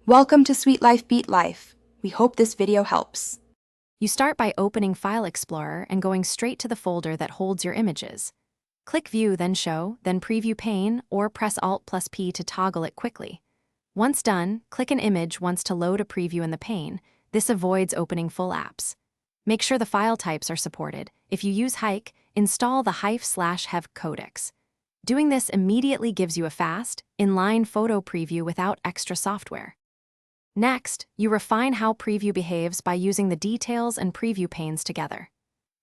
Welcome to Sweet Life Beat Life. We hope this video helps. You start by opening File Explorer and going straight to the folder that holds your images. Click View, then Show, then Preview Pane, or press Alt+P to toggle it quickly. Once done, click an image once to load a preview in the pane. This avoids opening full apps. Make sure the file types are supported. If you use Hike, install the HEIF/HEV codecs. Doing this immediately gives you a fast, inline photo preview without extra software. Next, you refine how preview behaves by using the Details and Preview panes together.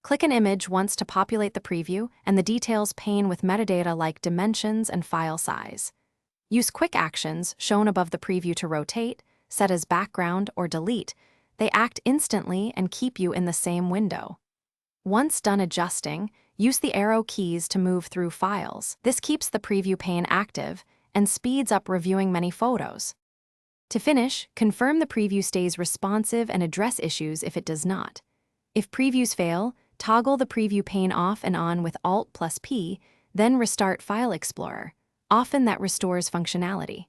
Click an image once to populate the preview and the Details pane with metadata like dimensions and file size. Use quick actions shown above the preview to rotate, set as background, or delete. They act instantly and keep you in the same window. Once done adjusting, use the arrow keys to move through files. This keeps the preview pane active and speeds up reviewing many photos. To finish, confirm the preview stays responsive and address issues if it does not. If previews fail, toggle the preview pane off and on with Alt+P, then restart File Explorer. Often that restores functionality.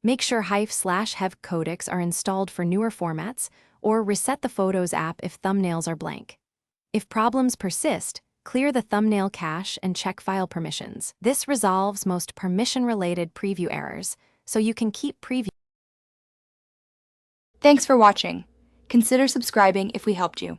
Make sure HEIF/HEV codecs are installed for newer formats, or reset the Photos app if thumbnails are blank. If problems persist, clear the thumbnail cache and check file permissions. This resolves most permission-related preview errors, so you can keep previewing. Thanks for watching. Consider subscribing if we helped you.